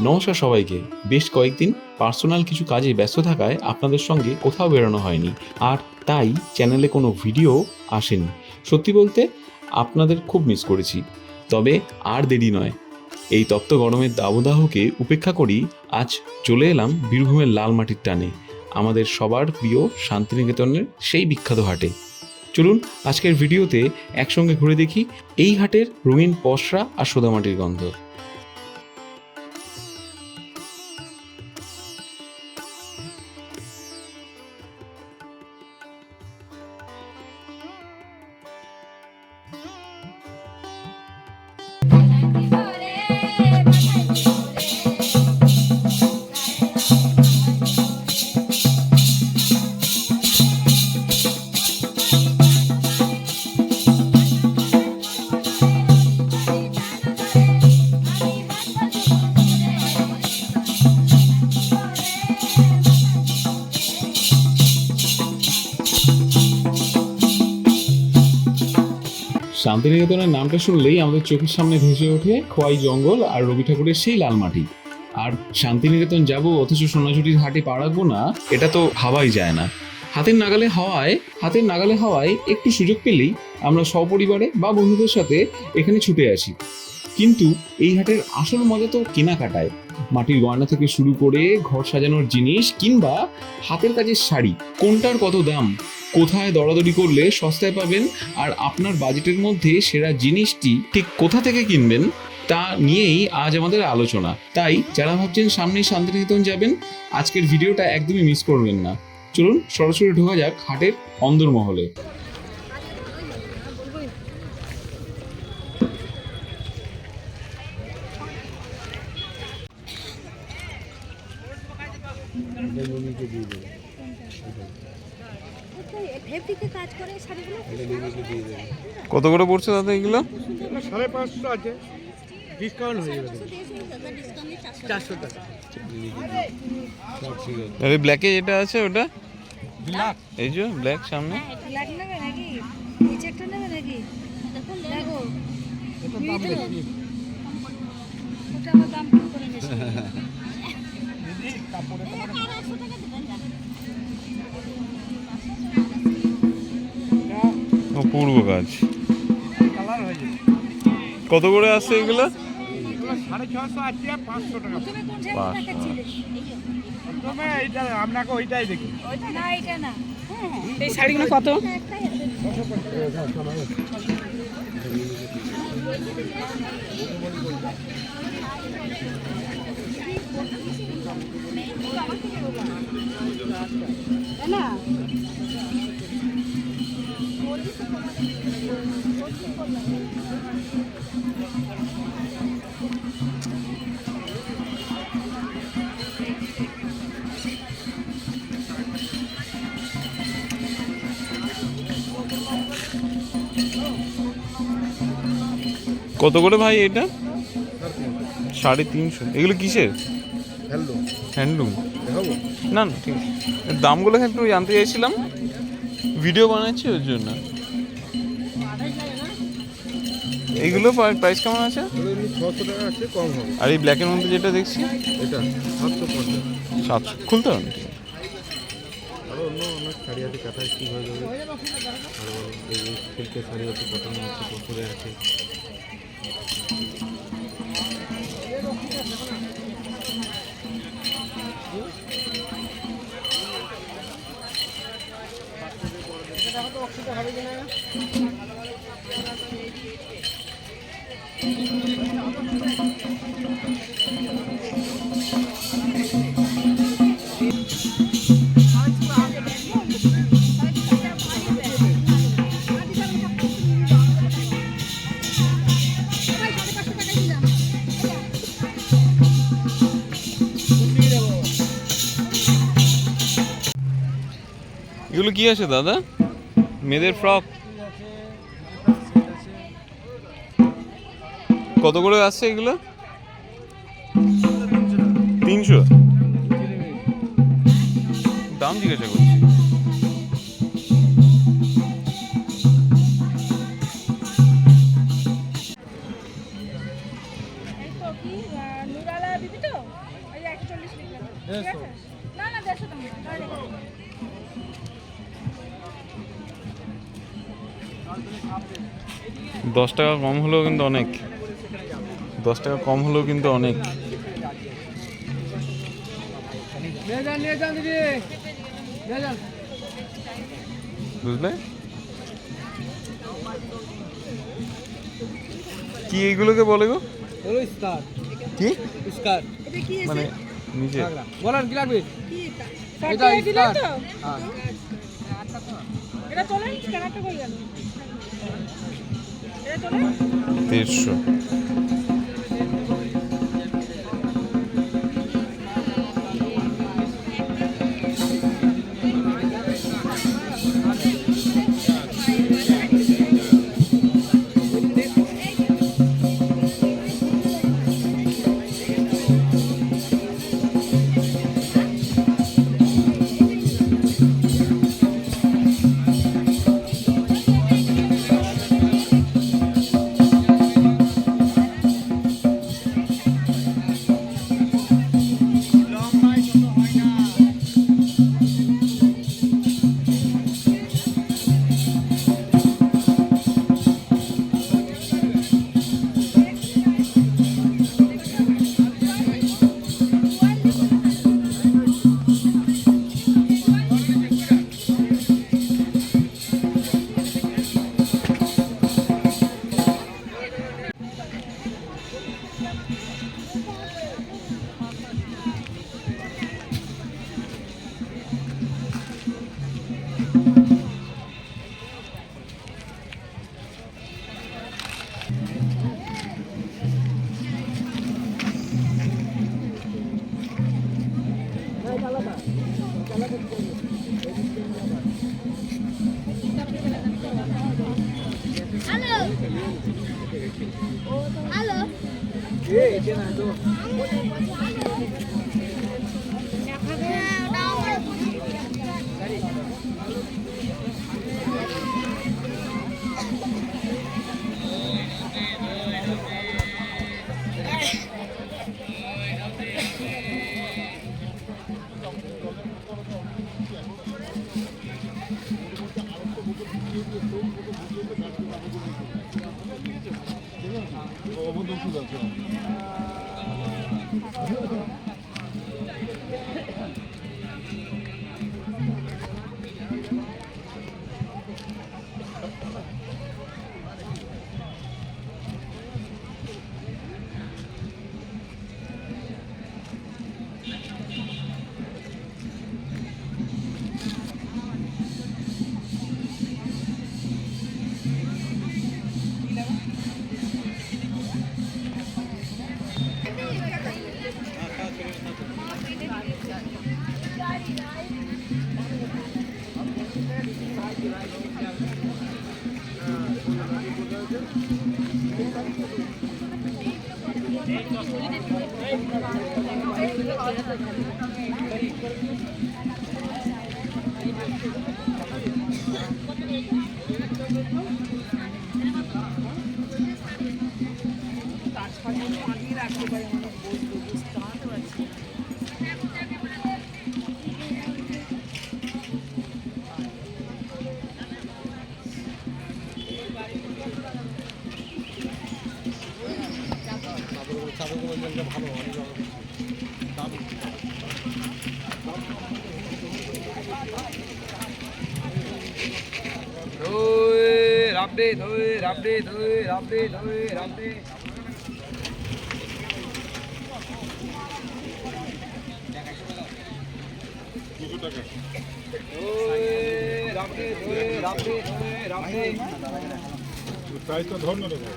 নমস্কার সবাইকে। বেশ কয়েকদিন পার্সোনাল কিছু কাজে ব্যস্ত থাকায় আপনাদের সঙ্গে কোথাও বেরোনো হয়নি, আর তাই চ্যানেলে কোনো ভিডিও আসেনি। সত্যি বলতে আপনাদের খুব মিস করেছি। তবে আর দেরি নয়, এই তপ্ত গরমের দাবদাহকে উপেক্ষা করি আজ চলে এলাম বীরভূমের লাল মাটির টানে, আমাদের সবার প্রিয় শান্তিনিকেতনের সেই বিখ্যাত হাটে। চলুন আজকের ভিডিওতে একসঙ্গে ঘুরে দেখি এই হাটের রঙিন পসরা আর সোদামাটির গন্ধ। শান্তিনিকেতনের নামটা শুনলেই আমাদের চোখের সামনে ভেসে ওঠে খোয়াই জঙ্গল আর রবি ঠাকুরের সেই লাল মাটি। আর শান্তিনিকেতন যাব অথচ সোনাঝুরির হাটে পা রাখবো না, এটা তো ভাবাই যায় না। হাতের নাগালে হওয়ায় একটু সুযোগ পেলেই আমরা সপরিবারে বা বন্ধুদের সাথে এখানে ছুটে আসি। কিন্তু এই হাটের আসল মজা তো কেনাকাটায়। মাটির গয়না থেকে শুরু করে ঘর সাজানোর জিনিস কিংবা হাতের কাজের শাড়ি, কোনটার কত দাম, কোথায় দরাদরি করলে সস্তায় পাবেন, আর আপনার বাজেটের মধ্যে সেরা জিনিসটি ঠিক কোথা থেকে কিনবেন তা নিয়েই আজ আমাদের আলোচনা। তাই যারা ভাবছেন সামনেই শান্তিনিকেতন যাবেন, আজকের ভিডিওটা একদমই মিস করবেন না। চলুন সরাসরি ঢোকা যাক হাটের অন্দরমহলে। কত করে পড়ছে দাদা এগুলো? 550 আছে, ডিসকাউন্ট হয়ে যাবে 400 টাকা। আরে ব্ল্যাকে যেটা আছে ওটা ব্ল্যাক, এই যে ব্ল্যাক সামনে। ব্ল্যাক নেবে নাকি এই চেকটা নেবে নাকি? দেখো এটা দাম বেশি। ওটা আমার দাম কম করে বেশি। দিদি কাপড়ে অপূর্ব কাজ। কালার হয়ে যাবে। কত করে আসছে এগুলো? এগুলো 650 আছে, 500 টাকা। তুমি কোন শাড়িটা দেখাচ্ছিলে? প্রথমে এইটা আপনাকে ওইটাই দেখি। না এটা না। এই শাড়িগুলো কত? না কত করে ভাই এটা? 350। এগুলো কিসের? Hello, handloom? দেখাবো? না না ঠিক আছে, দামগুলো একটু জানতে চাইছিলাম, ভিডিও বানাচ্ছি ওর জন্য। এইগুলো প্রাইস কেমন আছে? এগুলো এমনি 600 টাকা আছে, কম হবে। আর এই ব্ল্যাকের মধ্যে যেটা দেখছি এটা 750। 700 খুলতে হবে না? ঠিক আছে। আরও অন্য অনেক শাড়ি আছে, কাঁথা স্টিচ হয়ে যাবে। আরও এই সিল্কের শাড়ি আছে, কটনের আছে, কটনের আছে। এগুলো কি আছে দাদা? মেয়েদের ফ্রক কত করে আসছে এগুলো? 300। দাম জিজ্ঞাসা করছি। না না 150 টাকা 10 টাকা কম হলেও কিন্তু অনেক, 10 টাকা কম হলেও কিন্তু অনেক। বুঝলে কি এইগুলোকে বলে গো? কি এটা কি মানে নিচে কি এটা স্কার্ট এটা তোলেন স্ক্যানারটা কই গেল এটা তোলেন 150। প্রাইস তো ধন্য দেবো।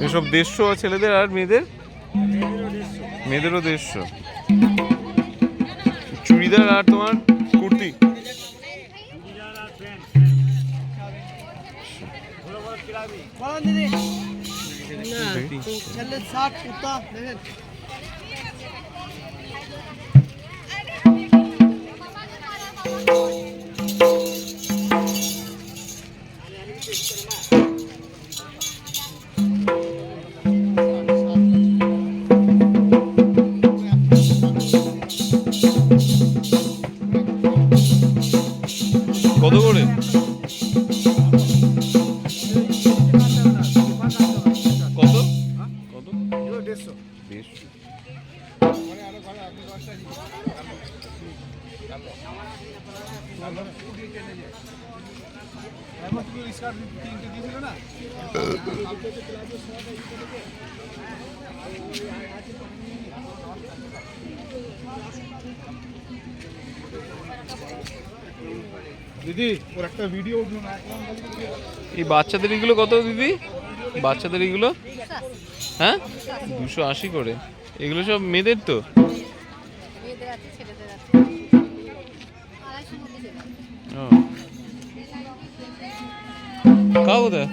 এসব 150 ছেলেদের আর মেয়েদের মেয়েদেরও 150। চুড়িদার আর তোমার কুর্তি। কত করে? কত কত? 150। দিদি ওর একটা ভিডিও এই বাচ্চাদের এগুলো কত দিদি? বাচ্চাদের এগুলো হ্যাঁ 280 করে। এগুলো সব মেয়েদের তো? মেয়েদের আছে ছেলেদের আছে 250 মধ্যে দেবে ও কাও দা